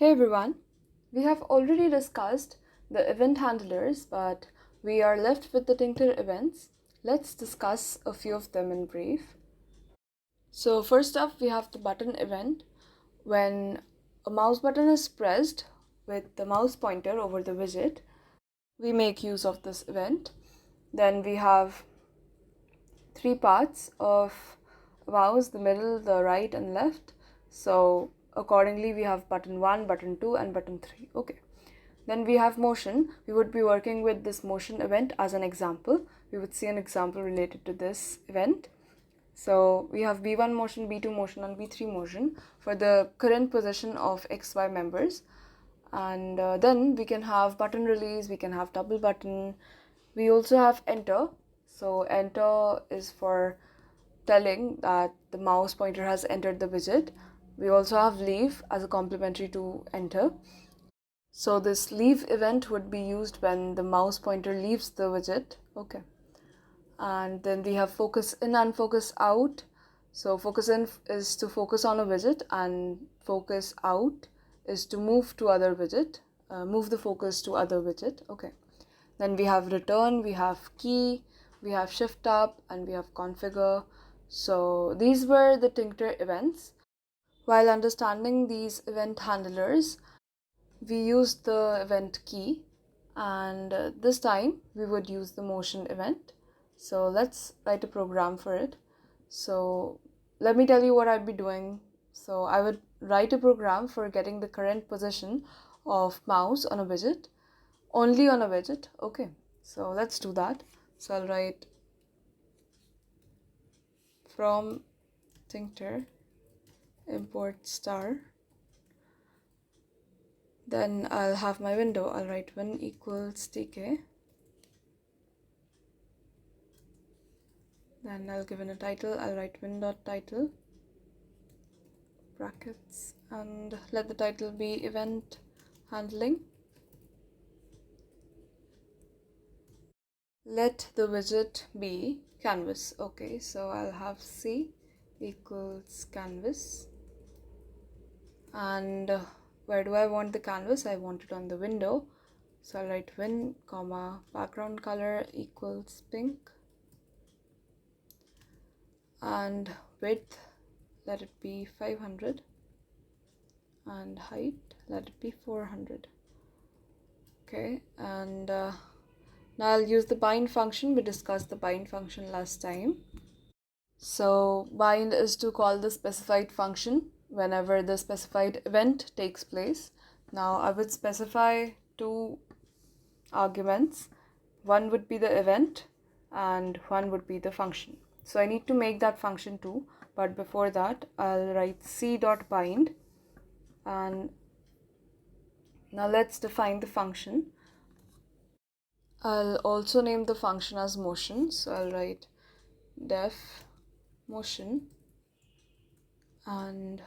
Hey everyone, we have already discussed the event handlers, but we are left with the Tkinter events. Let's discuss a few of them in brief. So first up, we have the button event. When a mouse button is pressed with the mouse pointer over the widget, we make use of this event. Then we have three parts of mouse: the middle, the right and left. So accordingly we have button 1, button 2 and button 3. Okay, then we have motion. We would be working with this motion event as an example. We would see an example related to this event. So we have B1 motion, B2 motion and B3 motion for the current position of XY members. And then we can have button release, we can have double button. We also have enter. So enter is for telling that the mouse pointer has entered the widget. We also have leave as a complementary to enter. So this leave event would be used when the mouse pointer leaves the widget. Okay. And then we have focus in and focus out. So focus in is to focus on a widget, and focus out is to move to other widget, move the focus to other widget. Okay. Then we have return, we have key, we have shift up, and we have configure. So these were the Tkinter events. While understanding these event handlers, we used the event key, and this time we would use the motion event. So let's write a program for it. So let me tell you what I'd be doing. So I would write a program for getting the current position of mouse on a widget, only on a widget. Okay, so let's do that. So I'll write from Tkinter import star. Then I'll have my window. I'll write win equals tk. Then I'll give in a title. I'll write win.title brackets and let the title be event handling. Let the widget be canvas. Okay, so I'll have c equals canvas. And where do I want the canvas? I want it on the window. So I'll write win comma background color equals pink, and width let it be 500 and height let it be 400. Okay, and now I'll use the bind function. We discussed the bind function last time. So bind is to call the specified function whenever the specified event takes place. Now I would specify two arguments. One would be the event and one would be the function. So I need to make that function too, but before that I'll write c.bind, and now let's define the function. I'll also name the function as motion. So I'll write def motion, and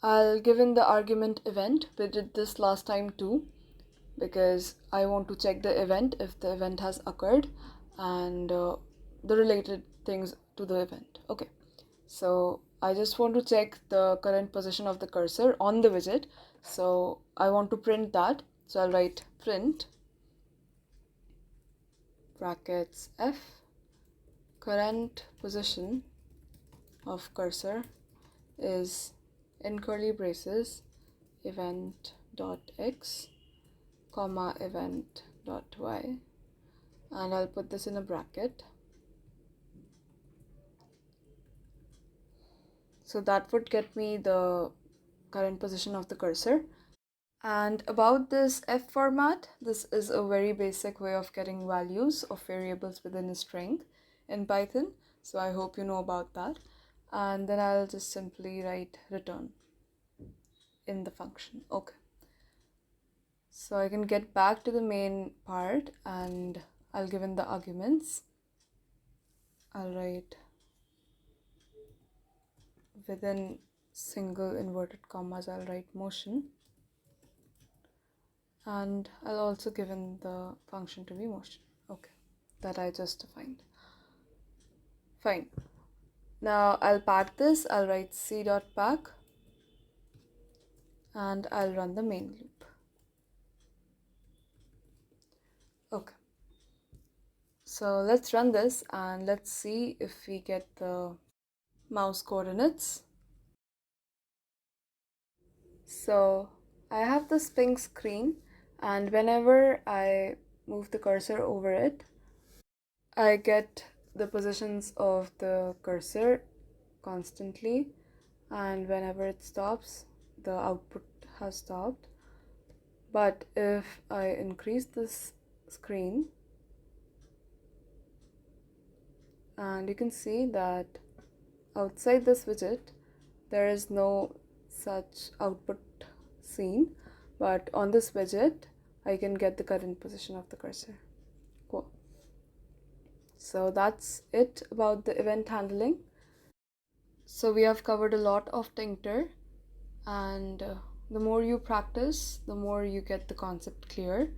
I'll give in the argument event. We did this last time too, because I want to check the event if the event has occurred and the related things to the event. Okay, so I just want to check the current position of the cursor on the widget. So I want to print that. So I'll write print brackets f current position of cursor is in curly braces event.x comma event.y, and I'll put this in a bracket. So that would get me the current position of the cursor. And about this f format, this is a very basic way of getting values of variables within a string in Python. So I hope you know about that. And then I'll just simply write return in the function. Okay. So I can get back to the main part, and I'll give in the arguments. I'll write within single inverted commas, I'll write motion, and I'll also give in the function to be motion. Okay, that I just defined. Fine. Now I'll pack this. I'll write c.pack, and I'll run the main loop. Okay, so let's run this and let's see if we get the mouse coordinates. So I have this pink screen, and whenever I move the cursor over it, I get the positions of the cursor constantly, and whenever it stops, the output has stopped. But if I increase this screen, and you can see that outside this widget there is no such output seen, but on this widget I can get the current position of the cursor. Cool. So that's it about the event handling. So we have covered a lot of Tkinter, and the more you practice, the more you get the concept clear.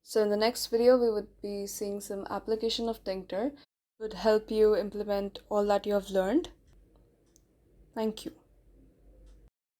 So in the next video we would be seeing some application of Tkinter would help you implement all that you have learned. Thank you.